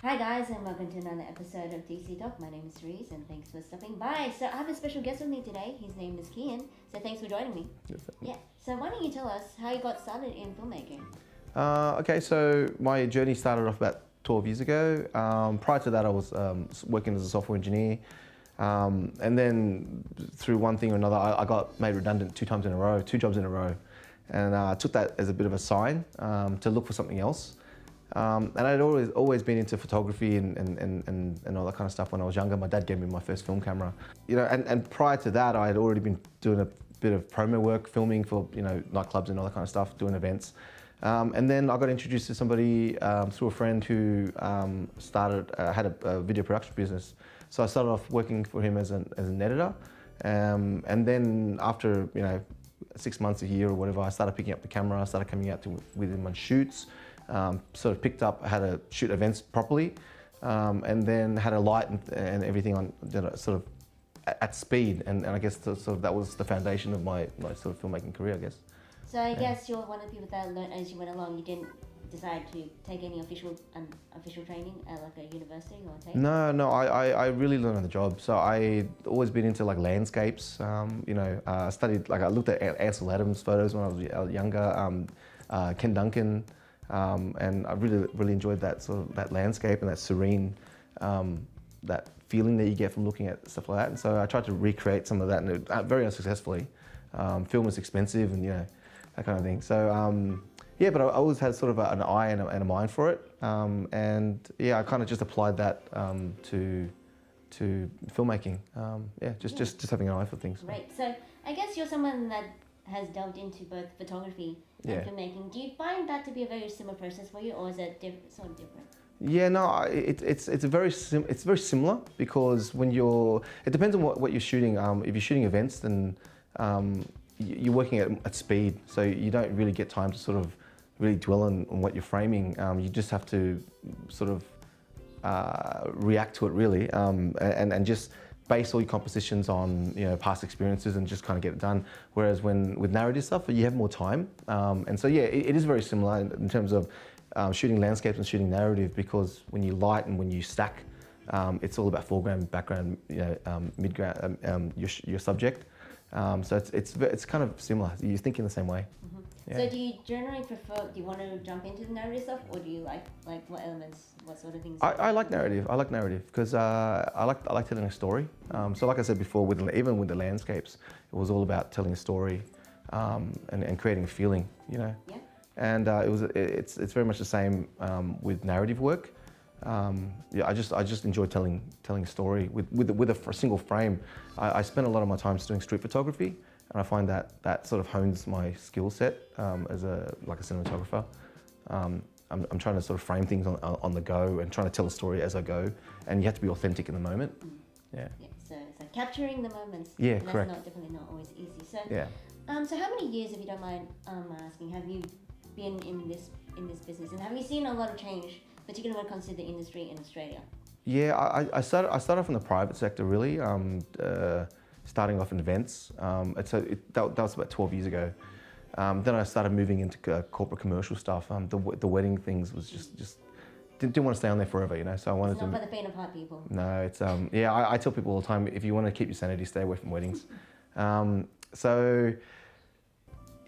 Hi guys, and welcome to another episode of DC Doc. My name is Therese and thanks for stopping by. So I have a special guest with me today. His name is Kien. So thanks for joining me. Yes. So why don't you tell us how you got started in filmmaking? Okay, so my journey started off about 12 years ago. Prior to that, I was working as a software engineer. And then through one thing or another, I got made redundant two jobs in a row. And I took that as a bit of a sign to look for something else. And I'd always been into photography and all that kind of stuff when I was younger. My dad gave me my first film camera. And prior to that, I had already been doing a bit of promo work, filming for nightclubs and all that kind of stuff, doing events. And then I got introduced to somebody through a friend who had a video production business. So I started off working for him as an editor. And then after 6 months, a year or whatever, I started picking up the camera. I started coming out with him on shoots. Sort of picked up how to shoot events properly, and then had a light and everything on sort of at speed. And I guess that was the foundation of my sort of filmmaking career, I guess. So I guess you're one of the people that learned as you went along. You didn't decide to take any official training at like a university or take? No, I really learned on the job. So I always been into like landscapes. I studied, like I looked at Ansel Adams photos when I was younger, Ken Duncan. And I really enjoyed that landscape and that serene, that feeling that you get from looking at stuff like that. And so I tried to recreate some of that, and very unsuccessfully. Film was expensive, and that kind of thing. So but I always had sort of an eye and a mind for it. I kind of just applied that to filmmaking. Just having an eye for things. Right. So I guess you're someone that has delved into both photography and filmmaking. Do you find that to be a very similar process for you, or is it sort of different? Yeah, no, it's very similar, because it depends on what you're shooting. If you're shooting events, then you're working at speed, so you don't really get time to sort of really dwell on what you're framing. You just have to sort of react to it really, and just base all your compositions on past experiences and just kind of get it done. Whereas with narrative stuff, you have more time, and so it is very similar in terms of shooting landscapes and shooting narrative, because when you light and when you stack, it's all about foreground, background, midground, your subject. So it's kind of similar. You think in the same way. Mm-hmm. Yeah. So do you generally prefer? Do you want to jump into the narrative stuff, or do you like what elements, what sort of things? I like narrative. I like narrative because I like telling a story. So like I said before, even with the landscapes, it was all about telling a story, and creating a feeling. Yeah. And it's very much the same with narrative work. I just enjoy telling a story with a single frame. I spend a lot of my time doing street photography, and I find that sort of hones my skill set as a cinematographer. I'm trying to sort of frame things on the go and trying to tell a story as I go, and you have to be authentic in the moment. Yeah. So it's like capturing the moments. Yeah, and correct. That's definitely not always easy. So Yeah. So how many years, if you don't mind asking, have you been in this business, and have you seen a lot of change, particularly when it comes to the industry in Australia? Yeah, I started off in the private sector really, starting off in events. That was about 12 years ago. Then I started moving into corporate commercial stuff. The wedding things was just didn't want to stay on there forever, So I wanted it's not for the faint of heart, people. No, it's I tell people all the time, if you want to keep your sanity, stay away from weddings. So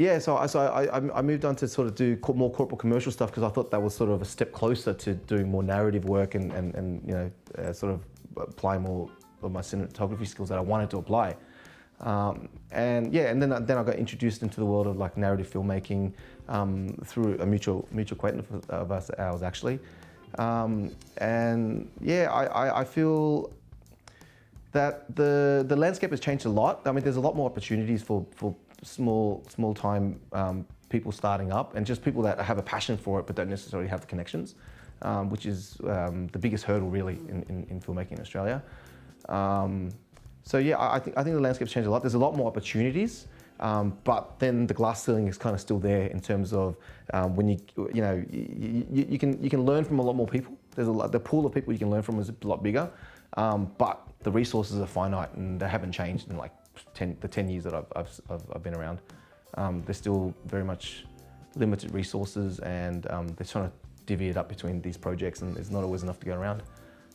I moved on to sort of do more corporate commercial stuff, because I thought that was sort of a step closer to doing more narrative work and sort of apply more of my cinematography skills that I wanted to apply. And then I got introduced into the world of like narrative filmmaking through a mutual acquaintance of ours actually. I feel that the landscape has changed a lot. I mean, there's a lot more opportunities for small time people starting up, and just people that have a passion for it but don't necessarily have the connections, which is the biggest hurdle really in filmmaking in Australia. I think the landscape's changed a lot. There's a lot more opportunities, but then the glass ceiling is kind of still there in terms of when you can learn from a lot more people. The pool of people you can learn from is a lot bigger, but the resources are finite, and they haven't changed in like the 10 years that I've been around. There's still very much limited resources, and they're trying to divvy it up between these projects, and there's not always enough to go around.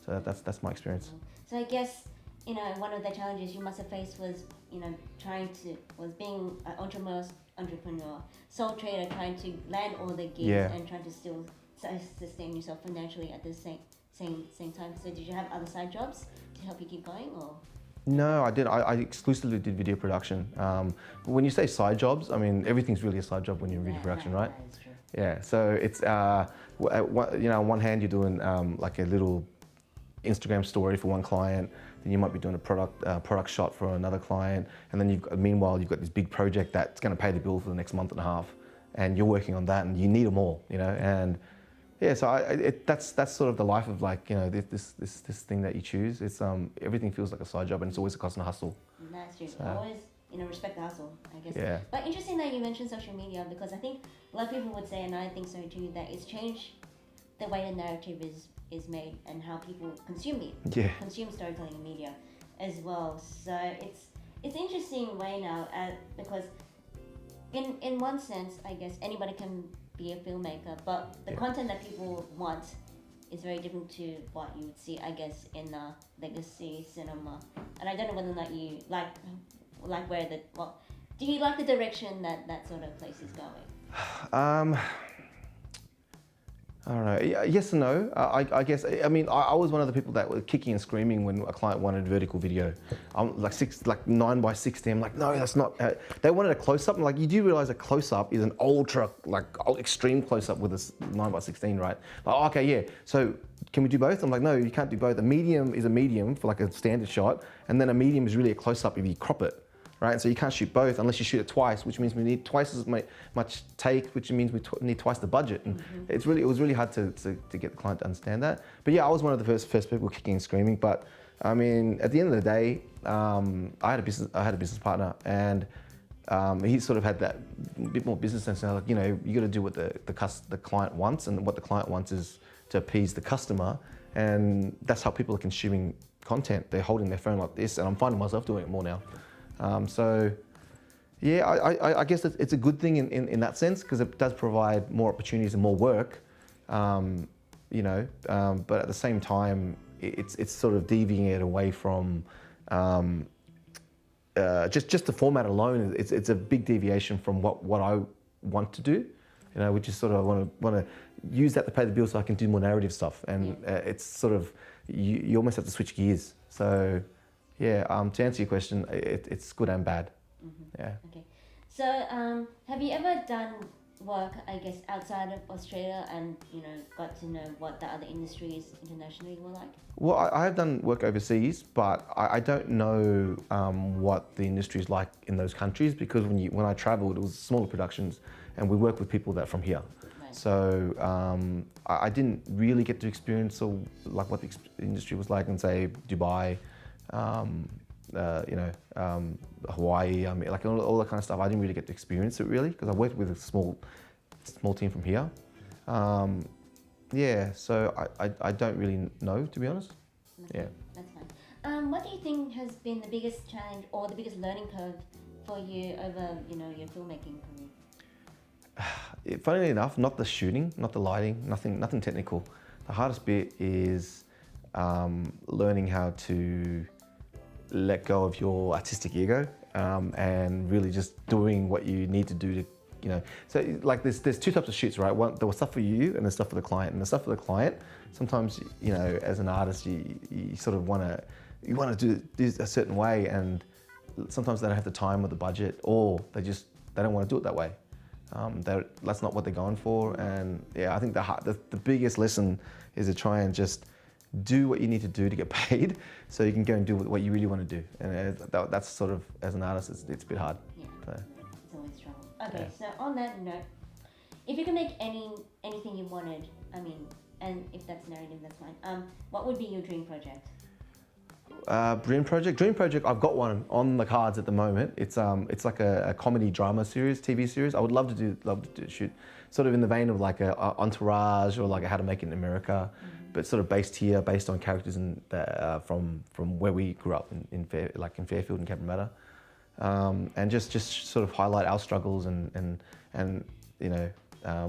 So that's my experience. So I guess, you know, one of the challenges you must have faced was, you know, was being an entrepreneur, sole trader, trying to land all the gigs and trying to still sustain yourself financially at the same time. So did you have other side jobs to help you keep going, or? No, I did. I exclusively did video production. When you say side jobs, I mean, everything's really a side job when you're in video production, right? That is true. Yeah, so it's, you know, on one hand you're doing like a little Instagram story for one client, then you might be doing a product shot for another client, and then meanwhile you've got this big project that's going to pay the bill for the next month and a half, and you're working on that, and you need them all, you know. And yeah, so that's sort of the life of, like, you know, this thing that you choose. It's everything feels like a side job, and it's always a constant hustle. That's true. So, Always, you know, respect the hustle, I guess. Yeah. But interesting that you mentioned social media, because I think a lot of people would say, and I think so too, that it's changed the way the narrative is made and how people consume it. Yeah. Consume storytelling and media as well. So it's interesting way now, because in one sense, I guess anybody can be a filmmaker, but the content that people want is very different to what you would see, I guess, in legacy cinema. And I don't know whether or not you like where do you like the direction that sort of place is going? I don't know. Yes and no. I guess. I mean, I was one of the people that were kicking and screaming when a client wanted vertical video. I'm like 9x60. I'm like, no, that's not. They wanted a close up. I'm like, you do realize a close up is an extreme close up with a 9x16, right? Like, oh, okay, yeah. So can we do both? I'm like, no, you can't do both. A medium is a medium for like a standard shot, and then a medium is really a close up if you crop it. Right, so you can't shoot both unless you shoot it twice, which means we need twice as much take, which means we need twice the budget. And it was really hard to get the client to understand that. But yeah, I was one of the first people kicking and screaming. But I mean, at the end of the day, I had a business partner, and he sort of had that bit more business sense. Like, you know, you got to do what the client wants, and what the client wants is to appease the customer, and that's how people are consuming content. They're holding their phone like this, and I'm finding myself doing it more now. So, yeah, I guess it's a good thing in that sense, because it does provide more opportunities and more work, you know. But at the same time, it's sort of deviating it away from just the format alone. It's a big deviation from what I want to do, you know, which is sort of want to use that to pay the bills so I can do more narrative stuff. And it's sort of you almost have to switch gears. So. Yeah, to answer your question, it's good and bad. Yeah. Okay. So, have you ever done work, I guess, outside of Australia, and, you know, got to know what the other industries internationally were like? Well, I have done work overseas, but I don't know what the industry is like in those countries, because when I travelled, it was smaller productions, and we work with people that are from here. Right. So I didn't really get to experience like what the industry was like in, say, Dubai. You know, Hawaii, I mean, like all that kind of stuff. I didn't really get to experience it really, because I worked with a small team from here. Yeah, so I don't really know, to be honest. Okay, yeah, that's fine. What do you think has been the biggest challenge or the biggest learning curve for you over, you know, your filmmaking career? Funnily enough, not the shooting, not the lighting, nothing technical. The hardest bit is learning how to let go of your artistic ego, and really just doing what you need to do to, you know. So like there's two types of shoots, right? One, there was stuff for you, and there's stuff for the client. And the stuff for the client, sometimes, you know, as an artist, you sort of want to do this a certain way, and sometimes they don't have the time or the budget, or they don't want to do it that way. That's not what they're going for. And yeah, I think the biggest lesson is to try and just do what you need to do to get paid, so you can go and do what you really want to do. And that's sort of, as an artist, it's a bit hard. Yeah, so. It's always trouble. Okay, so on that note, if you could make anything you wanted, I mean, and if that's narrative, that's fine. What would be your dream project? Dream project. I've got one on the cards at the moment. It's like a comedy drama series, TV series. I would love to shoot, sort of in the vein of like a Entourage, or like a How to Make It in America. But sort of based on characters from where we grew up in Fairfield and Cabramatta, and just sort of highlight our struggles and you know,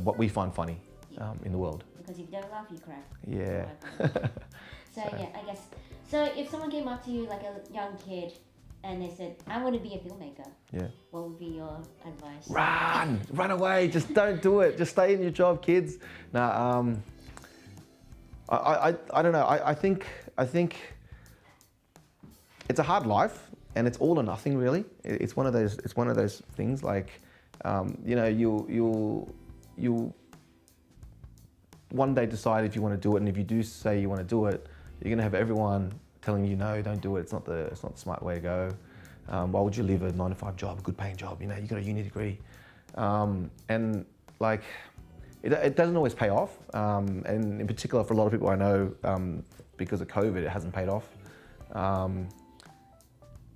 what we find funny. in the world. Because if you don't laugh, you cry. Yeah. So yeah, I guess. So if someone came up to you like a young kid and they said, "I want to be a filmmaker," Yeah. what would be your advice? Run away! Just don't do it. Just stay in your job, kids. Nah, I don't know. I think it's a hard life, and it's all or nothing really. It's one of those things like, you know, you'll one day decide if you want to do it, and if you do say you want to do it, you're gonna have everyone telling you no, don't do it. It's not the smart way to go. Why would you leave a 9-to-5 job, a good paying job? You know, you got a uni degree, and like it doesn't always pay off. And in particular, for a lot of people I know, because of COVID, it hasn't paid off.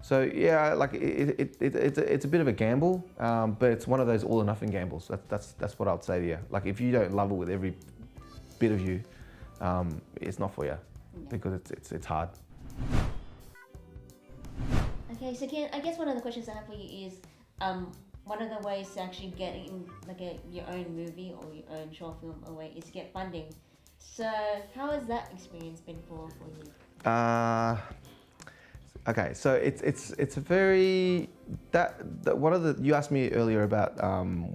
So yeah, like it's a bit of a gamble, but it's one of those all or nothing gambles. That's what I would say to you. Like if you don't love it with every bit of you, it's not for you, because it's hard. Okay, so Kien, I guess one of the questions I have for you is, one of the ways to actually get in like your own movie or your own short film away is to get funding. So how has that experience been for you? Okay, so it's a very that one of the you asked me earlier about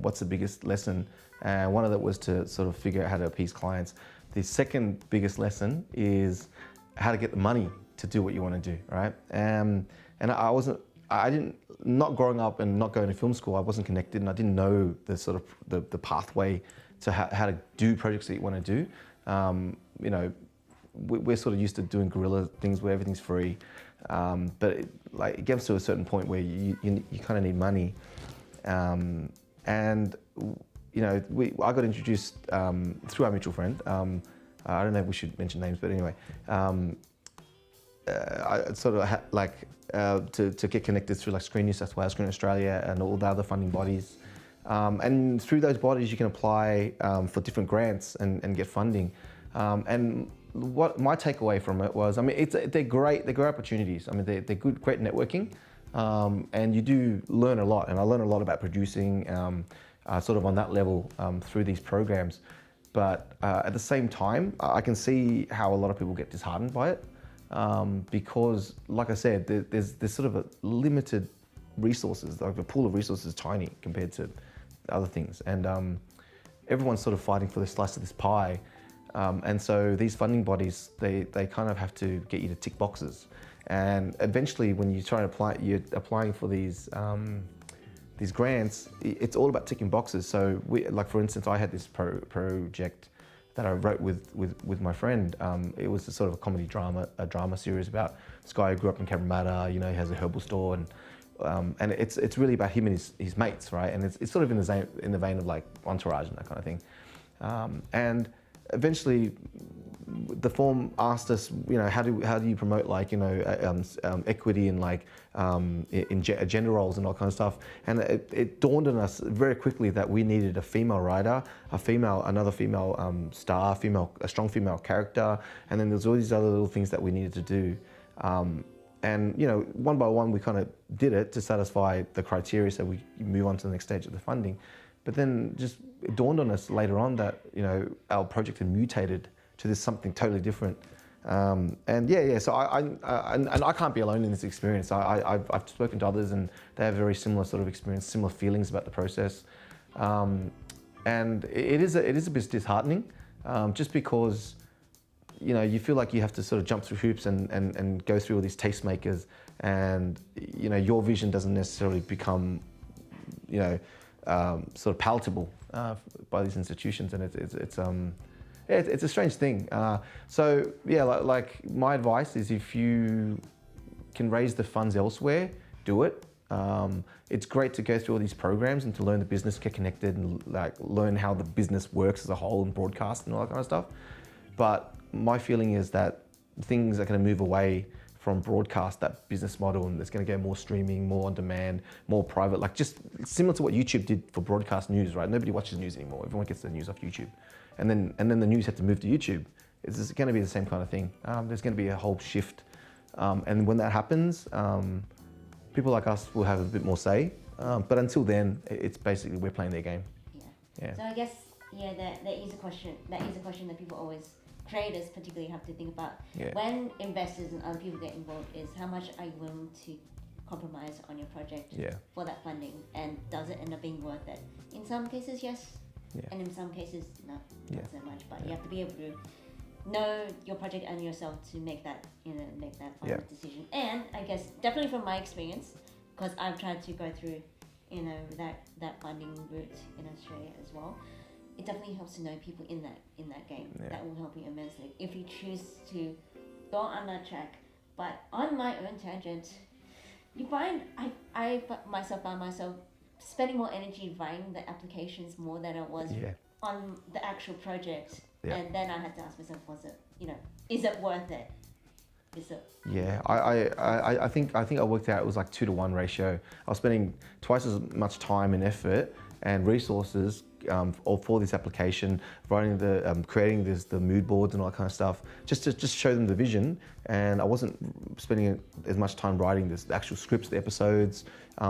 what's the biggest lesson, and one of that was to sort of figure out how to appease clients. The second biggest lesson is how to get the money to do what you want to do, right? And I didn't, not growing up and not going to film school, I wasn't connected, and I didn't know the sort of the pathway to how to do projects that you want to do. You know, we're sort of used to doing guerrilla things where everything's free, but it gets to a certain point where you kind of need money, and you know, I got introduced through our mutual friend. I don't know if we should mention names, but anyway, I sort of to get connected through like Screen New South Wales, Screen Australia, and all the other funding bodies. And through those bodies, you can apply for different grants and get funding. And what my takeaway from it was, I mean, they're great opportunities. I mean, they're great networking, and you do learn a lot. And I learned a lot about producing, sort of on that level through these programs. But at the same time, I can see how a lot of people get disheartened by it, because, like I said, there's sort of a limited resources. Like the pool of resources is tiny compared to other things, and everyone's sort of fighting for their slice of this pie. And so these funding bodies, they kind of have to get you to tick boxes, and eventually, when you try to apply, you're applying for these grants. It's all about ticking boxes. So, like for instance, I had this project that I wrote with my friend. It was a sort of a drama series about this guy who grew up in Cabramatta. You know, he has a herbal store, and it's really about him and his mates, right? And it's sort of in the vein of like Entourage and that kind of thing. And eventually, the form asked us, you know, how do you promote, like, you know, equity and like in gender roles and all kind of stuff. And it dawned on us very quickly that we needed a female writer, another female star, a strong female character, and then there's all these other little things that we needed to do. And you know, one by one, we kind of did it to satisfy the criteria, so we move on to the next stage of the funding. But then just it dawned on us later on that, you know, our project had mutated to this something totally different. And yeah. So I can't be alone in this experience. I've spoken to others, and they have very similar sort of experience, similar feelings about the process. And it is a bit disheartening, just because, you know, you feel like you have to sort of jump through hoops and go through all these tastemakers, and, you know, your vision doesn't necessarily become, you know, sort of palatable by these institutions, and it's a strange thing. So yeah, like my advice is, if you can raise the funds elsewhere, do it. It's great to go through all these programs and to learn the business, get connected, and like learn how the business works as a whole and broadcast and all that kind of stuff. But my feeling is that things are going to move away from broadcast, that business model, and it's going to go more streaming, more on demand, more private, like just similar to what YouTube did for broadcast news, right? Nobody watches news anymore. Everyone gets their news off YouTube. And then the news had to move to YouTube. It's going to be the same kind of thing. There's going to be a whole shift. And when that happens, people like us will have a bit more say. But until then, it's basically we're playing their game. Yeah. So I guess yeah, there is a question. That is a question that people always, creators particularly, have to think about Yeah. when investors and other people get involved. Is how much are you willing to compromise on your project Yeah. for that funding, and does it end up being worth it? In some cases, yes, Yeah. and in some cases, not Yeah. so much. But you have to be able to know your project and yourself to make that final Yeah. decision. And I guess definitely from my experience, because I've tried to go through that funding route in Australia as well. It definitely helps to know people in that game. Yeah. That will help you immensely if you choose to go on that track. But on my own tangent, you find I found myself spending more energy writing the applications more than I was Yeah. on the actual project. Yeah. And then I had to ask myself, is it worth it? Is it? Yeah, I think I worked out it was like 2-to-1 ratio. I was spending twice as much time and effort and resources for this application, writing creating the mood boards and all that kind of stuff, just to show them the vision. And I wasn't spending as much time writing the actual scripts, the episodes,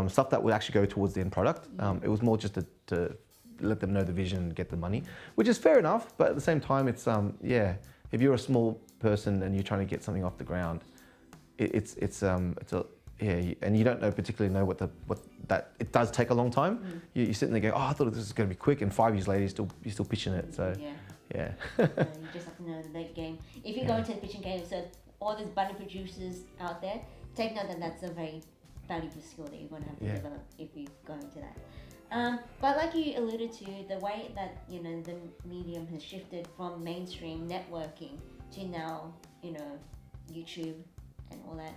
stuff that would actually go towards the end product. It was more just to let them know the vision and get the money, which is fair enough. But at the same time, it's if you're a small person and you're trying to get something off the ground, it's and you don't particularly know what that it does take a long time. You're sitting there going, oh, I thought this was going to be quick, and 5 years later you're still pitching it. So yeah. You just have to know the late game. If you go into the pitching game, so all these budding producers out there, take note that that's a very valuable skill that you're going to have to develop if you go into that. But like you alluded to, the way that the medium has shifted from mainstream networking to now YouTube and all that,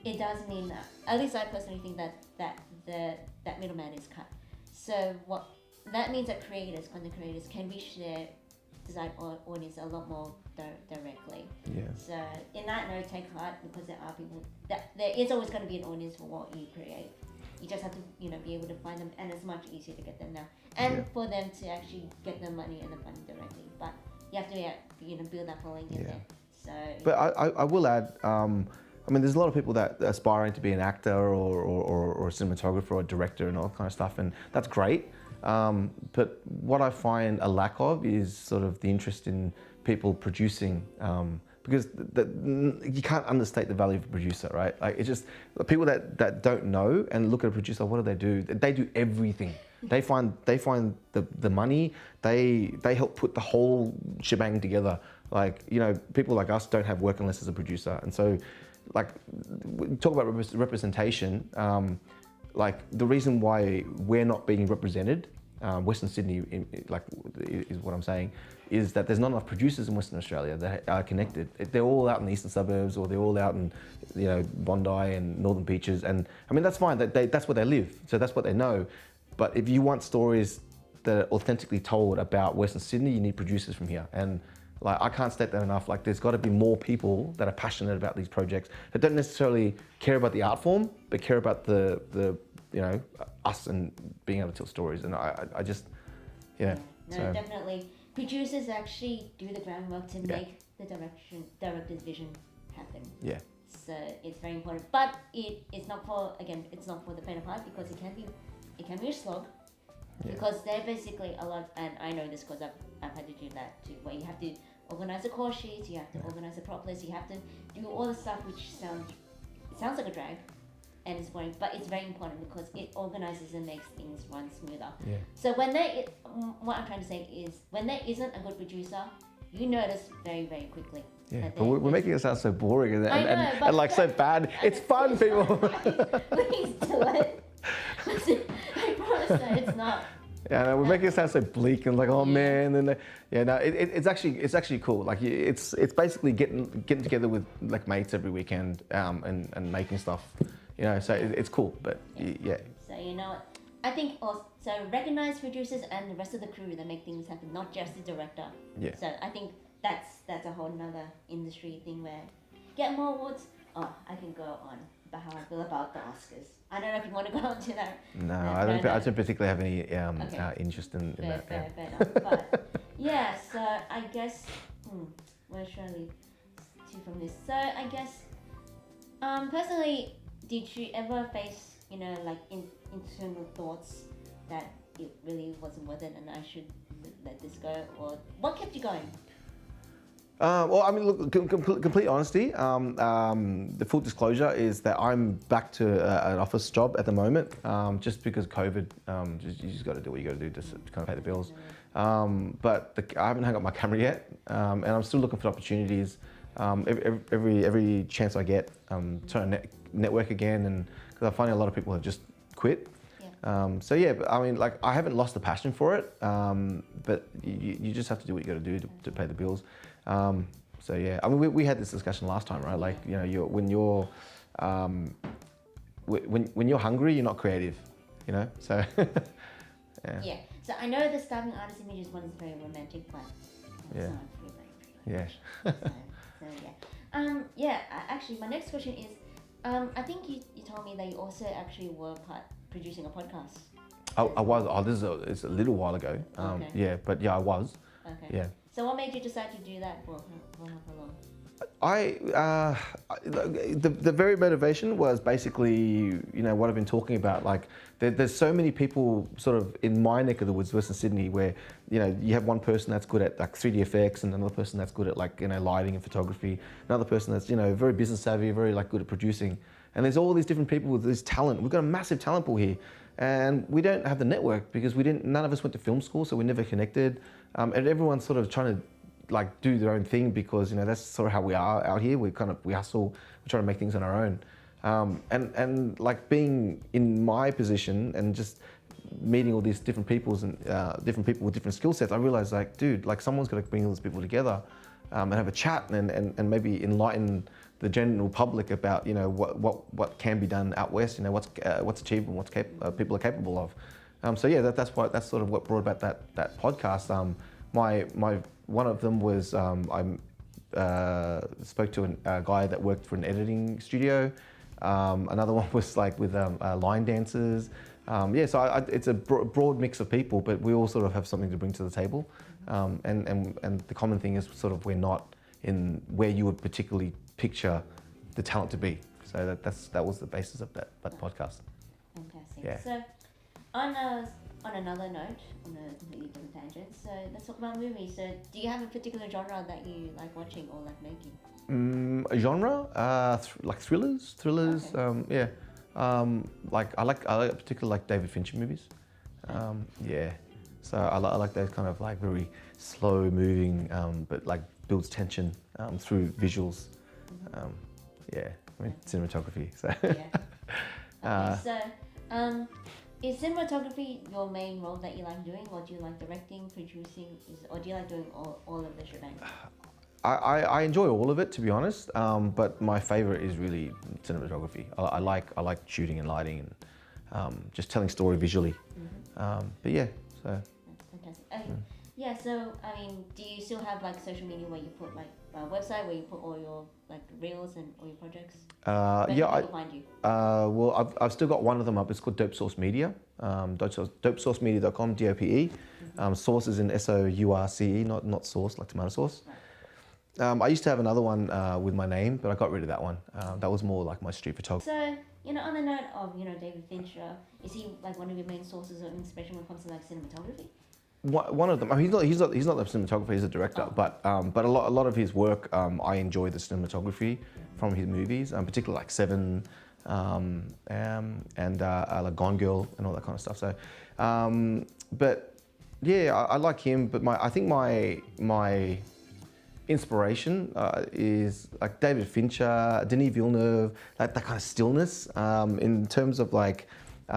it does mean that, at least I personally think that middleman is cut. So what that means that content creators can reach their desired audience a lot more directly. Yeah. So in that note, take heart, because there are people that there is always going to be an audience for what you create. You just have to, be able to find them, and it's much easier to get them now, and for them to actually get the money and the funding directly. But you have to, build that following in there. So. But I will add, there's a lot of people that are aspiring to be an actor or a cinematographer or a director and all that kind of stuff, and that's great. But what I find a lack of is sort of the interest in people producing. Because you can't understate the value of a producer, right? Like, it's just people that don't know and look at a producer. What do? They do everything. They find the money. They help put the whole shebang together. Like, people like us don't have work unless as a producer. And so, like, we talk about representation. Like, the reason why we're not being represented, Western Sydney, is what I'm saying, is that there's not enough producers in Western Australia that are connected. They're all out in the eastern suburbs, or they're all out in, Bondi and Northern Beaches, and that's fine. That's where they live, so that's what they know. But if you want stories that are authentically told about Western Sydney, you need producers from here. And like, I can't state that enough. Like, there's got to be more people that are passionate about these projects that don't necessarily care about the art form, but care about the us and being able to tell stories. And I just so. Definitely. Producers actually do the groundwork to make the director's vision happen. Yeah. So it's very important, but it's not for the faint of heart, because it can be a slog. Yeah. Because they're basically a lot, and I know this because I've had to do that too, where you have to organize the call sheets, you have to organize the prop list, you have to do all the stuff which sounds like a drag, and it's boring, but it's very important because it organizes and makes things run smoother. Yeah. So what I'm trying to say is, when there isn't a good producer, you notice very, very quickly. Yeah, but we're making it sound so boring and like so bad. It's fun, people. Please do it. I promise that it's not. Yeah, no, we're making it sound so bleak and like, oh man, and it's actually cool. Like, it's basically getting together with like mates every weekend and making stuff. So it's cool, but yeah. So I think also recognize producers and the rest of the crew that make things happen, not just the director. Yeah. So I think that's a whole nother industry thing where get more awards. Oh, I can go on about how I feel about the Oscars. I don't know if you want to go on to that. No, I don't particularly have any interest in that. Fair enough. But yeah, so I guess where should I lead to from this? So I guess personally, did you ever face like internal thoughts that it really wasn't worth it and I should let this go? Or what kept you going? Well, I mean, look, complete honesty. The full disclosure is that I'm back to an office job at the moment, just because COVID. You just got to do what you got to do to kind of pay the bills. But I haven't hung up my camera yet, and I'm still looking for opportunities. Every chance I get, trying to network again, and because I find a lot of people have just quit. So yeah, but I mean, like I haven't lost the passion for it, but you just have to do what you got to do to pay the bills. So yeah, I mean, we had this discussion last time, right? Like, you know, when you're hungry, you're not creative, you know. So yeah. So I know the starving artist images one is very romantic, but it's not very so yeah. Actually, my next question is, I think you told me that you also actually were producing a podcast. I was. It's a little while ago. Okay. Yeah, but yeah, I was. Okay. Yeah. So what made you decide to do that for how long? The very motivation was basically, you know, what I've been talking about. Like, there's so many people sort of in my neck of the woods, Western Sydney, where, you know, you have one person that's good at like 3D effects, and another person that's good at like, you know, lighting and photography, another person that's, you know, very business savvy, very like good at producing. And there's all these different people with this talent. We've got a massive talent pool here, and we don't have the network because none of us went to film school, so we're never connected. And everyone's sort of trying to like do their own thing because, you know, that's sort of how we are out here. We hustle, we're trying to make things on our own. And like being in my position and just meeting all these different peoples and different people with different skill sets, I realized like, dude, like someone's got to bring all these people together and have a chat and maybe enlighten the general public about, you know, what can be done out west, you know, what's achievable, what people are capable of. So yeah, that's sort of what brought about that podcast. My one of them was I spoke to a guy that worked for an editing studio. Another one was like with line dancers. Yeah, so it's a broad mix of people, but we all sort of have something to bring to the table. And the common thing is sort of we're not in where you would particularly picture the talent to be. So that was the basis of that podcast. Fantastic. Yeah. So on another note, on a completely different tangent, so let's talk about movies. So do you have a particular genre that you like watching or like making? Genre? Like thrillers? Okay. Yeah. Like I particularly like David Fincher movies. Yeah. So I like those kind of like very slow moving, but like builds tension through visuals. Yeah. I mean, cinematography. So. Yeah. Okay, so is cinematography your main role that you like doing, or do you like directing, producing, or do you like doing all of the shebang? I enjoy all of it, to be honest, but my favorite is really cinematography. I like shooting and lighting and just telling story visually. But yeah, so. That's fantastic. Okay. Yeah, so I mean, do you still have like social media where you put like a website where you put all your like reels and all your projects? Yeah, Where can people find you? Well, I've still got one of them up. It's called Dope Source Media, dopesourcemedia.com, DOPE. Source is in SOURCE, not sauce like tomato sauce. Right. I used to have another one with my name, but I got rid of that one. That was more like my street photography. So, you know, on the note of, you know, David Fincher, is he like one of your main sources of inspiration when it comes to like cinematography? One of them. I mean, he's not the cinematographer. He's a director. Oh. But a lot of his work, I enjoy the cinematography from his movies, particularly like Seven, and like Gone Girl and all that kind of stuff. So, but yeah, I like him. But I think my inspiration is like David Fincher, Denis Villeneuve, like that kind of stillness. In terms of like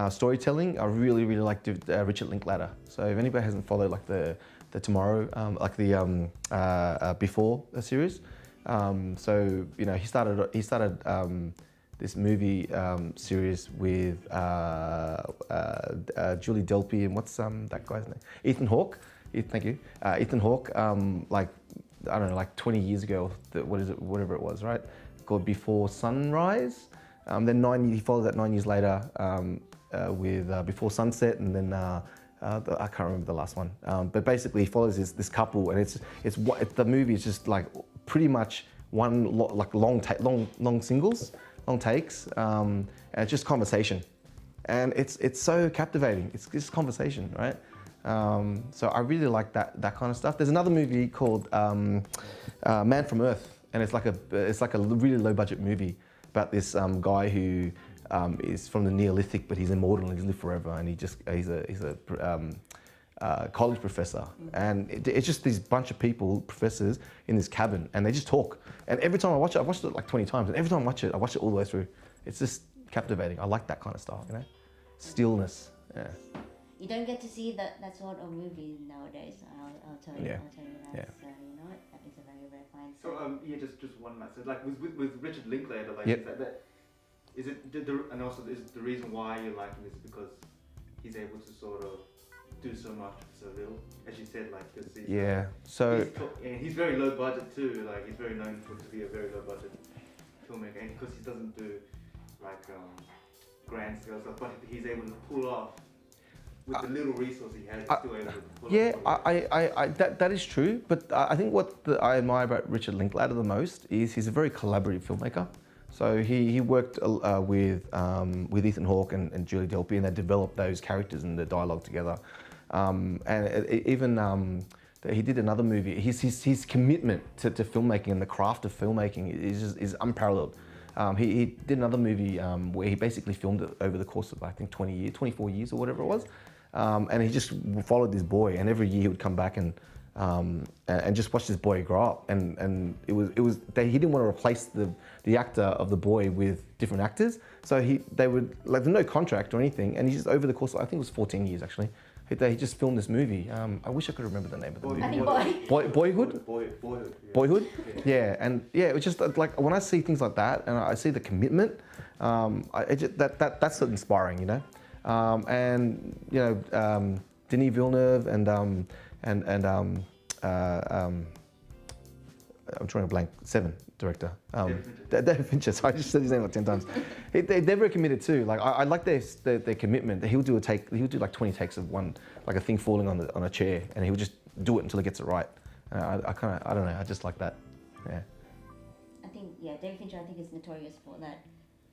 storytelling, I really like Richard Linklater. So if anybody hasn't followed like the Tomorrow, like the Before series, so you know he started this movie series with Julie Delpy and what's that guy's name? Ethan Hawke. Thank you, Ethan Hawke. Like I don't know, like 20 years ago, whatever it was, right? Called Before Sunrise. Then he followed that 9 years later with Before Sunset, and then I can't remember the last one. But basically, he follows this couple, and the movie is just like pretty much long singles, long takes, and it's just conversation. and it's so captivating. It's this conversation, right? So I really like that kind of stuff. There's another movie called Man from Earth, and it's like a really low budget movie about this guy who is from the Neolithic, but he's immortal and he's lived forever, and he's a college professor, and it's just these bunch of professors in this cabin, and they just talk. And every time I watch it, I've watched it like 20 times, and every time I watch it all the way through. It's just captivating. I like that kind of stuff, you know, stillness. Yeah. You don't get to see that sort of movie nowadays. I'll tell you. Yeah. I'll tell you that. Yeah. So you know what? That is a very rare find. So just one last. So like with Richard Linklater, like Yep. is it and also is the reason why you like him is because he's able to sort of do so much for so little, as you said, like because he's very low budget too. Like he's very known to be a very low budget filmmaker, and because he doesn't do like grand scale stuff, but he's able to pull off. With the little resource he has, he's still able to pull off. That is true. But I think what I admire about Richard Linklater the most is he's a very collaborative filmmaker. So he worked with Ethan Hawke and Julie Delpy, and they developed those characters and the dialogue together. He did another movie. His commitment to filmmaking and the craft of filmmaking is unparalleled. He did another movie where he basically filmed it over the course of I think 24 years or whatever it was. And he just followed this boy, and every year he would come back and just watch this boy grow up. And he didn't want to replace the actor of the boy with different actors, so they would like there's no contract or anything. And he just over the course of, I think it was 14 years actually. He just filmed this movie. I wish I could remember the name of the movie. I think Boyhood. Boyhood. Yeah. Boyhood. Yeah, and yeah, it was just like when I see things like that and I see the commitment, that's inspiring, you know. And you know, Denis Villeneuve and I'm trying to blank. Seven director. David Fincher. So I just said his name like 10 times. They're very committed too. Like I like their commitment. He'll do like 20 takes of one, like a thing falling on a chair, and he'll just do it until he gets it right. I don't know. I just like that. Yeah. I think David Fincher. I think is notorious for that,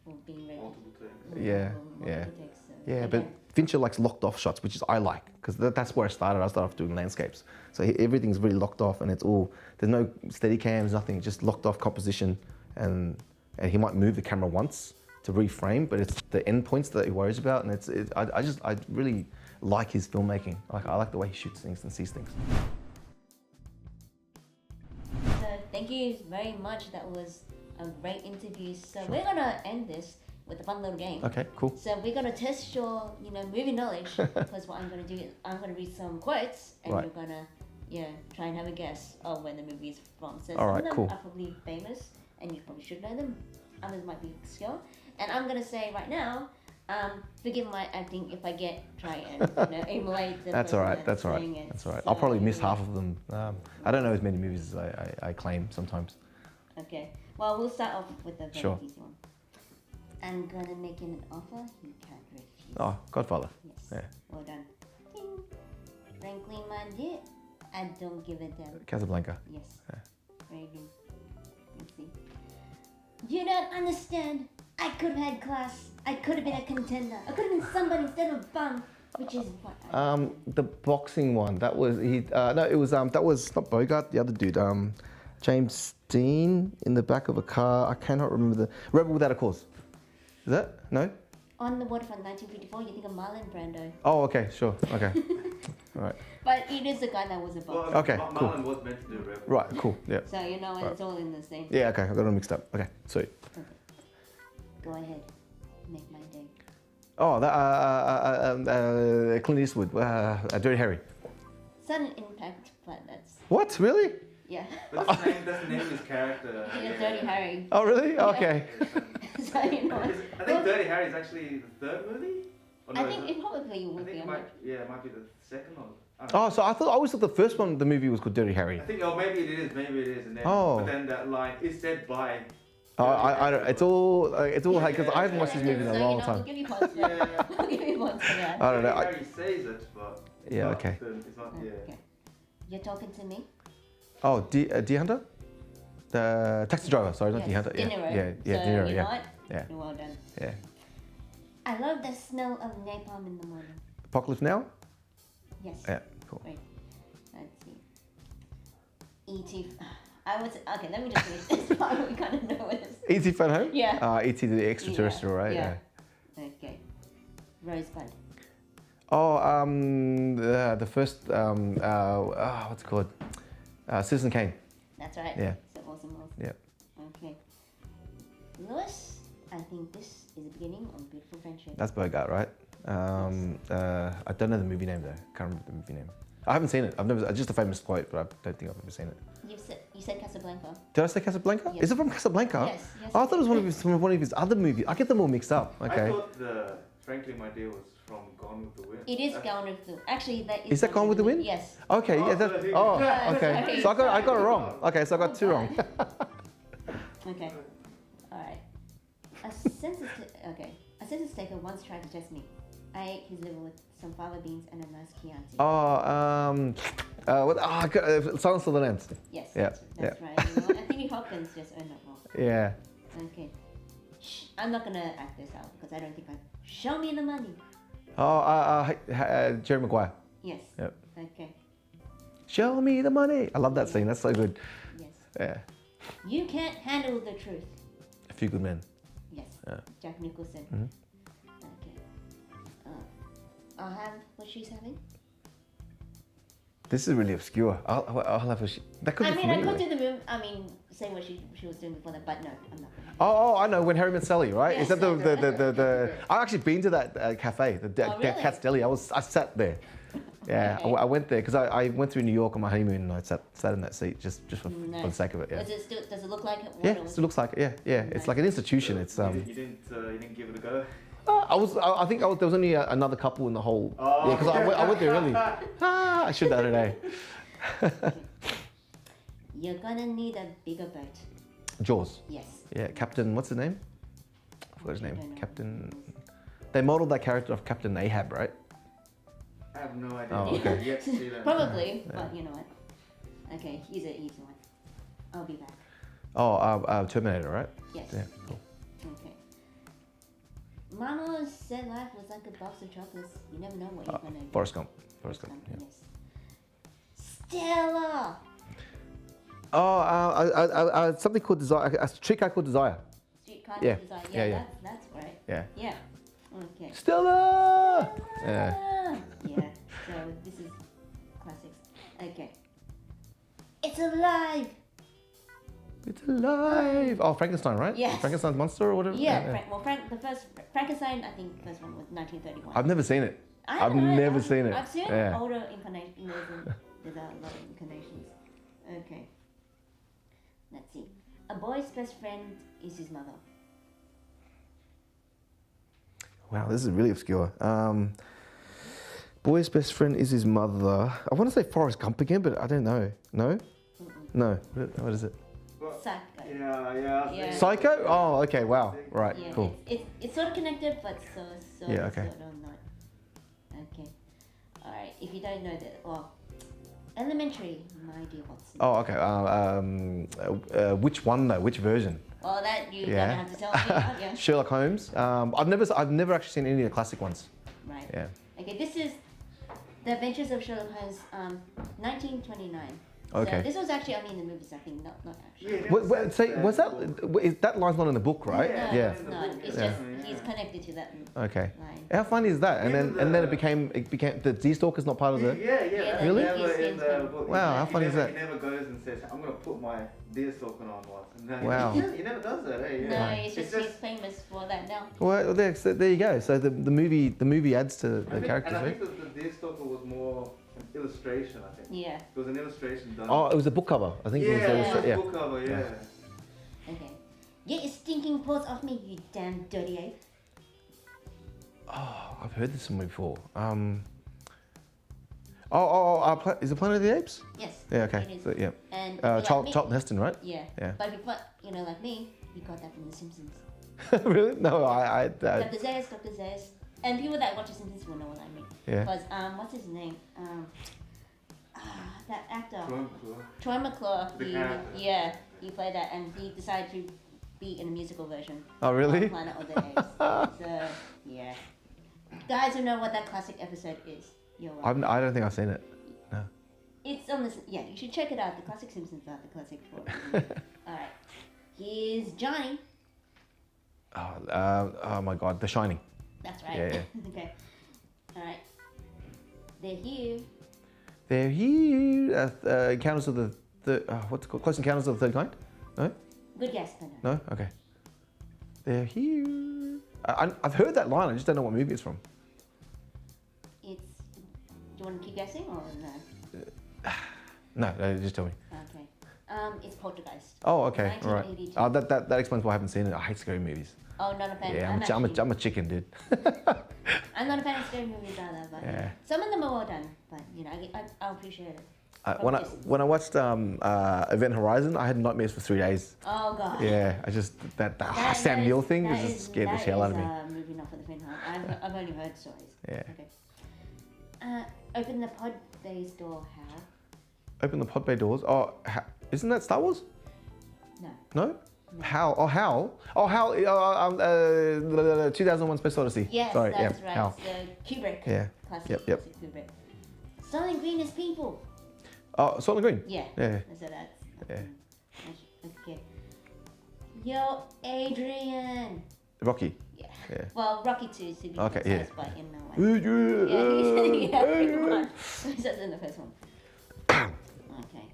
for being very Multiple takes. Yeah. Yeah, but Fincher likes locked off shots, which is I like, because that's where I started. I started off doing landscapes, so everything's really locked off, and there's no steady cams, nothing, just locked off composition, and he might move the camera once to reframe, but it's the end points that he worries about, and I really like his filmmaking. I like the way he shoots things and sees things. So thank you very much. That was a great interview. So we're gonna end this with a fun little game. Okay, cool. So we're gonna test your, movie knowledge, because what I'm gonna do is I'm gonna read some quotes, and Right. you're gonna, try and have a guess of when the movie is from. So All some right, of them cool. are probably famous, and you probably should know them. Others might be obscure. And I'm gonna say right now, forgive my acting if I try and emulate the That's all person right. That's all saying right. it. That's all right. So, I'll probably miss half of them. I don't know as many movies as I claim sometimes. Okay. Well, we'll start off with a very Sure. easy one. I'm gonna make him an offer he can't refuse. Oh, Godfather. Yes. Yeah. Well done. Ding. Frankly minded, I don't give a damn. Casablanca. Yes. Yeah. Very good. Let's see. You don't understand. I could have had class. I could have been a contender. I could have been somebody instead of a bum, which is what I The boxing one. That was that was not Bogart. The other dude. James Dean in the back of a car. I cannot remember the Rebel Without a Cause. Is that no? On the Waterfront 1954, you think of Marlon Brando. Oh, okay, sure, okay, all right, But it is the guy that was a boxer. Okay, cool. Marlon was meant to do Rebel. right, cool, yeah, So it's all in the same. yeah, okay, I got it all mixed up. Okay, sweet. Okay. Go ahead. Make my day. Oh, that Clint Eastwood, Dirty Harry. Sudden impact, but that's What? Really? yeah. That's the name of his character. Yeah, Dirty Harry. Oh, really? Okay. So I think Dirty Harry is actually the third movie. Or no, I think it probably I would think be. it I'm might. not- Yeah, it might be the second or. Oh, so I always thought the first one, the movie was called Dirty Harry. I think. Oh, maybe it is. Maybe it is. And then. Oh. But then that line is said by. Oh, I don't. It's all because I haven't watched this movie in a So, long We'll time. give you points for Yeah. that. We'll give you points for that. I don't know. Harry says it, but. It's Yeah, not okay. It's not. Yeah. Okay. You're talking to me? Oh, Deer Hunter, the taxi driver. Sorry, not Deer Yes, Hunter. De Niro. Yeah, So De Niro. you know Yeah, what? yeah, Well done. yeah. I love the smell of napalm in the morning. Apocalypse Now? Yes. Yeah, cool. Wait. Let's see. E.T. I would say, okay, let me just read this part. We kind of know what it is. E.T. Phone Home? Yeah. E.T. the extraterrestrial, right? Yeah. Okay. Rosebud. Oh, the first, what's it called? Citizen Kane. That's right. Yeah. So awesome. Yeah. Okay. Lewis, I think this is the beginning of beautiful friendship. That's Bogart, right? I don't know the movie name though. Can't remember the movie name. I haven't seen it. I've never. Just a famous quote, but I don't think I've ever seen it. You said Casablanca. Did I say Casablanca? Yes. Is it from Casablanca? Yes. Oh, I thought it was from one of his other movies. I get them all mixed up. Okay. I thought Frankly My Dear was from Gone with the Wind. It is Gone with the Wind. Actually, that is. Is that Gone with the Wind? Yes. Okay. Yeah. That, oh. Yeah, Okay. sorry, So I got it sorry. wrong. Okay. So I got two wrong. Okay. All right. A census taker once tried to test me. I ate his liver with some fava beans and a nice Chianti. Silence of the Lambs. Yes. Yeah, That's right. You know, Anthony Hopkins just earned it wrong. Yeah. Okay. Shh, I'm not gonna act this out because I don't think I. Show me the money. Jerry Maguire. Yes. Yep. Okay. Show me the money. I love that scene. That's so good. Yes. Yeah. You can't handle the truth. A Few Good Men. Yes. Yeah. Jack Nicholson. Mhm. Okay. I'll have what she's having. This is really obscure. I'll have a. That could I be mean, for I me, could right? do the room. I mean, say what she was doing before that, but no, I'm not. Oh, I know. When Harry Met Sally, right? Yes. Is that the? I've actually been to that cafe, the Oh, really? Cat's Deli. I sat there. Yeah, Okay. I went there because I went through New York on my honeymoon and I sat in that seat just for the sake of it. Yeah. Does it look like it? Yeah, it looks like it. Yeah. It's like an institution. It's You didn't give it a go. I think there was only another couple in the whole. Oh. Yeah, because I went there early. I should have today. You're gonna need a bigger boat. Jaws. Yes. Yeah, Captain. What's his name? I forgot his I name. don't know. Captain. They modelled that character of Captain Ahab, right? I have no idea. Oh, okay. Yet to see that. Probably, but you know what? Okay, here's an easy one. I'll be back. Oh, Terminator, right? Yes. Yeah, cool. Okay. Mama said life was like a box of chocolates. You never know what you're gonna get. Forrest Gump. Forrest Gump. Yeah. Yes. Stella. Oh, something called Desire. A streetcar called Desire. Streetcar Yeah. Design. Yeah, yeah. That's right. Yeah. Yeah. Okay. Stella. Yeah. Yeah. So this is classics. Okay. It's alive. It's alive. Oh, Frankenstein, right? Yes. Frankenstein's monster or whatever. Yeah. The first Frankenstein. I think the first one was 1931. I've never seen it. I've know, never seen it. I've seen Yeah. older incarnations. There's a lot of incarnations. Okay. Let's see. A boy's best friend is his mother. Wow, this is really obscure. Boy's best friend is his mother. I want to say Forrest Gump again, but I don't know. No? No. What is it? Psycho. Yeah. Yeah. Psycho? Oh, okay. Wow. Right. Yeah, Cool. it's sort of connected, but so Yeah, okay. sort of not. Okay. All right. If you don't know that, well, Elementary, my dear Watson. Oh, okay. Which one though? Which version? Well, that you're Yeah. gonna have to tell me. Aren't you? Sherlock Holmes. I've never actually seen any of the classic ones. Right. Yeah. Okay. This is The Adventures of Sherlock Holmes, 1929. Okay. So this was actually only in the movies, I think, not actually. Yeah, Was that line's not in the book, right? No, Yeah. it's not. It's Yeah. just he's connected to that Okay. line. How funny is that? And then it became the Z Stalker's not part of the. Yeah. Yeah, Really? Never in the book. Wow, how funny is that? He never goes and says, "I'm gonna put my deer stalker on once." No, Wow. He never does that. Eh? No, Yeah. it's just he's famous for that now. Well, there you go. So the movie adds to the characters, And I right? think that the deer stalker was more an illustration. I think Yeah. it was an illustration done. Oh, it was a book cover. I think it was. yeah, Yeah. book cover. Yeah. Okay. Get your stinking paws off me, you damn dirty ape. Oh, I've heard this somewhere before. Is it Planet of the Apes? Yes. Yeah. Okay. It is. So, yeah. And if you're like me- Charlton Heston, right? Yeah. Yeah. But if you know, like me, you got that from The Simpsons. Really? No, Dr. Zayas. And people that watch The Simpsons will know what I mean. Yeah. Because what's his name? That actor. Cool. Troy McClure. The character. He played that, and he decided to be in a musical version. Oh, really? Of Planet of the Apes. So yeah, guys who know what that classic episode is, you're right. I don't think I've seen it. No. It's on this. Yeah, you should check it out. The classic Simpsons are the classic for a reason. All right, here's Johnny. Oh my God, The Shining. That's right. Yeah. Okay. All right. They're here. They're here. Encounters of the what's it called? Close Encounters of the Third Kind? No? Good guess, but no. No? Okay. They're here. I've heard that line, I just don't know what movie it's from. It's. Do you want to keep guessing or no? No, just tell me. Okay. It's Poltergeist. Oh, okay. All right. 1982. Oh, that explains why I haven't seen it. I hate scary movies. Oh, not a fan. Yeah, I'm a chicken, dude. I'm not a fan of scary movies either, but Yeah. some of them are well done. But you know, I appreciate it. When I watched Event Horizon, I had nightmares for 3 days. Oh god. Yeah, I just Sam Neill thing just scared the hell out of me. Movie not for the faint heart. I've only heard stories. Yeah. Okay. Open the pod bay's door. How? Open the pod bay doors. Oh, isn't that Star Wars? No. No. Hal. Oh, Hal. Oh, Hal. 2001: Space Odyssey. Yes, Sorry, that's yeah, right. Hal. It's the Kubrick. Yeah. Classic. Yep. Classic Kubrick. Soylent Green is people. Oh, Solid Green. Yeah. Yeah. So that's. Yeah. Okay. Yo, Adrian. Rocky. Yeah. Yeah. Well, Rocky 2 to be Okay, precise, yeah. but in no way. Yeah, pretty much. He says in the first one. Okay.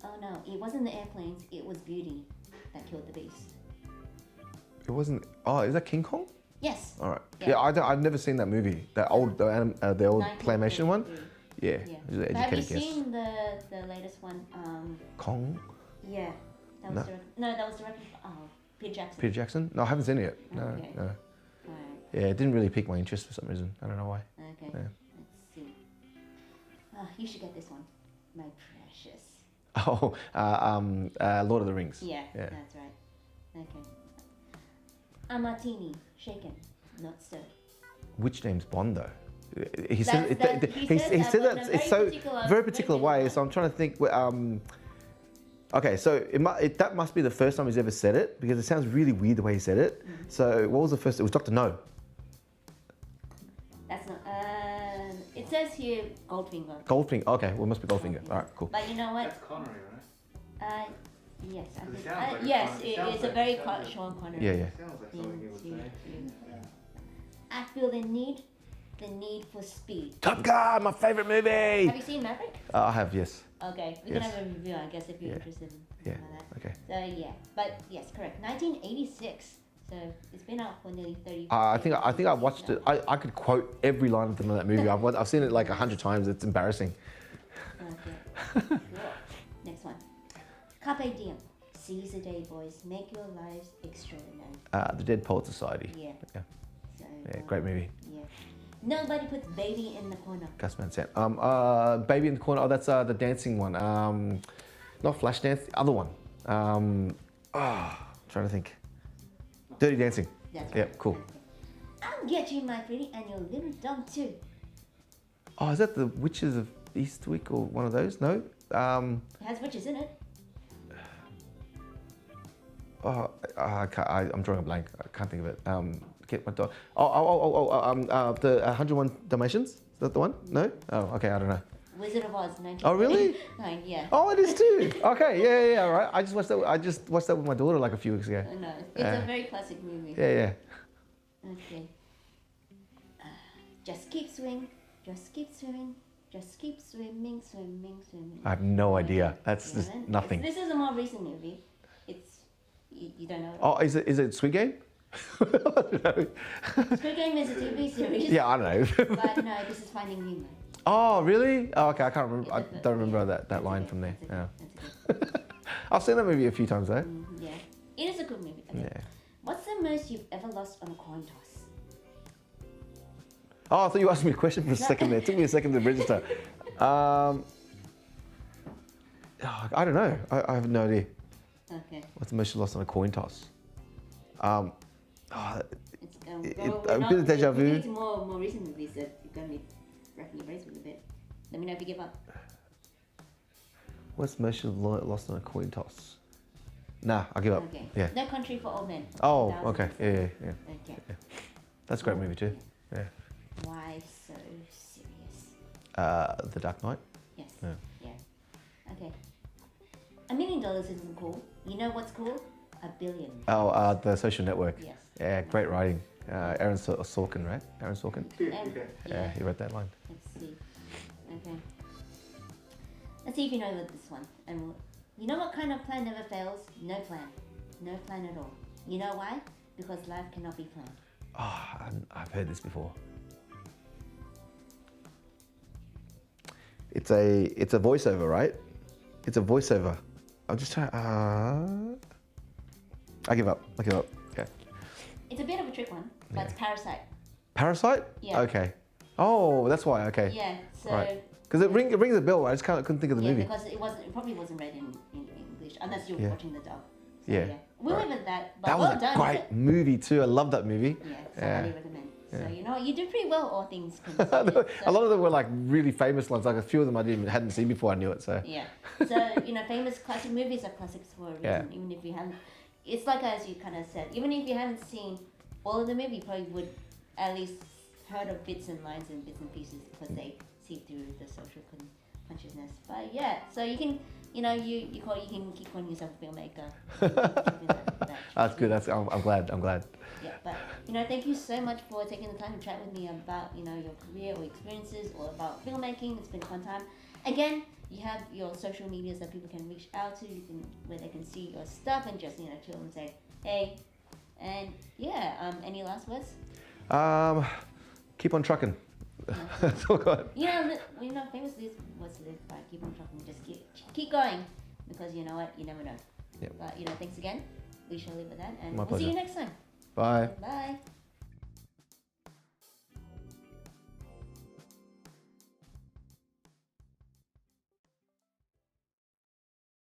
Oh no, it wasn't the airplanes, it was Beauty that killed the beast. It wasn't. Oh, is that King Kong? Yes. All right. Yeah. Yeah, I've never seen that movie. That old, the old claymation one. 1953. Yeah. Yeah. It was an But have you educated guess. seen the latest one? Kong. Yeah. That was that was directed by Peter Jackson. Peter Jackson? No, I haven't seen it yet. No, Okay. no. Alright. Yeah, it didn't really pique my interest for some reason. I don't know why. Okay. Yeah. Let's see. You should get this one. My precious. Oh, Lord of the Rings. Yeah, Yeah. that's right. Okay. A martini, shaken, not stirred. Which name's Bond though? He That's- said that- he says that, but in a it's so very particular way. way. So I'm trying to think. Okay, so that must be the first time he's ever said it because it sounds really weird the way he said it. Mm-hmm. So what was the first? It was Dr. No. That's not. It says here Goldfinger. Goldfinger. Okay, well it must be Goldfinger. All right, cool. But you know what? That's Connery, right? Yes, I It think. sounds like Yes, it sounds it's a like- very sounds like- Sean Connery. Yeah, yeah. Sounds like something he would say. I feel the need for speed. Top Gun, my favorite movie. Have you seen Maverick? I have, yes. Okay, we Yes. can have a review, I guess, if you're Yeah. interested in Yeah. something like that. Okay. So yeah, but yes, correct. 1986. So it's been out for nearly 30. I think I watched it. I could quote every line of that movie. I've seen it like 100 times. It's embarrassing. Okay. Cool. Next one. Carpe diem. Seize the day, boys. Make your lives extraordinary. The Dead Poets Society. Yeah. Yeah. So, Yeah, great movie. Yeah. Nobody puts baby in the corner. Gus Van Sant. Baby in the Corner. Oh, that's the dancing one. Not Flashdance. The other one. Trying to think. Dirty Dancing. That's right. Yep, cool. I'll get you, my pretty, and your little dog too. Oh, is that the Witches of Eastwick or one of those? No. It has witches in it. I'm drawing a blank. I can't think of it. Get my dog. The 101 Dalmatians. Is that the one? No. Oh, okay. I don't know. Wizard of Oz, 1989. Oh, really? Yeah. Oh, it is too. Okay. Yeah. All right. I just watched that with my daughter like a few weeks ago. No, it's a very classic movie. Yeah. Okay. Just keep swimming. Just keep swimming. Just keep swimming. I have no idea. That's You just haven't? nothing. This is a more recent movie. It's you don't know. Oh, is it Squid Game? I don't know. Squid Game is a TV series. Yeah, I don't know. But no, this is Finding Nemo. Oh, really? Oh, okay. I can't remember. I It's a- don't remember that That's line okay, from there. that's Yeah. okay, that's I've seen that movie a few times though. okay. Yeah. It is a good movie. Okay. Yeah. What's the most you've ever lost on a coin toss? Oh, I thought you asked me a question for a second there. It took me a second to register. I don't know. I have no idea. Okay. What's the most you lost on a coin toss? It's a bit of deja vu. It's more recent movies that you're going to be racking your brains with a bit. Let me know if you give up. What's the most you lost on a coin toss? Nah, I give up. Okay. Yeah. No Country for Old Men. Oh, 2000. okay. Yeah. Okay. That's a great movie too. Yeah. Why so serious? The Dark Knight. Yes. Yeah. Okay. $1 million isn't cool. You know what's cool? $1 billion. Oh, The Social Network. Yes. Yeah, great writing. Aaron Sorkin, right? Aaron Sorkin. Yeah. He wrote that line. Let's see. Okay. Let's see if you know this one. And you know what kind of plan never fails? No plan. No plan at all. You know why? Because life cannot be planned. Oh, I've heard this before. It's a voiceover, right? It's a voiceover. I'm just trying. I give up. Okay. It's a bit of a trick one, but it's Parasite. Parasite? Yeah. Okay. Oh, that's why. Okay. Yeah. So. Right. Because it rings a bell. I just couldn't think of the movie. Because it probably wasn't read in English unless you're watching the dub. So, Yeah. We'll Right. leave it at that. But That well was a done. great movie too. I love that movie. Yeah. So Yeah. highly recommend. So Yeah. you know you did pretty well, all things considered. A lot of them were like really famous ones. Like a few of them I hadn't seen before. I knew it. So. Yeah. So famous classic movies are classics for a reason. Yeah. Even if you haven't, it's like as you kind of said. Even if you haven't seen all of the movie, you probably would at least heard of bits and lines and bits and pieces because they see through the social consciousness. But yeah, so you can you can keep calling yourself a filmmaker. That's good. I'm glad. Yeah, but thank you so much for taking the time to chat with me about your career or experiences or about filmmaking. It's been a fun time. Again, you have your social medias that people can reach out to. Where they can see your stuff and just chill and say hey. And yeah, any last words? Keep on trucking. No. That's all good. Famous was lived by keep on trucking. Just keep going because you know what, you never know. Yep. But thanks again. We shall leave with that, and My we'll see you pleasure. next time. Bye. Bye.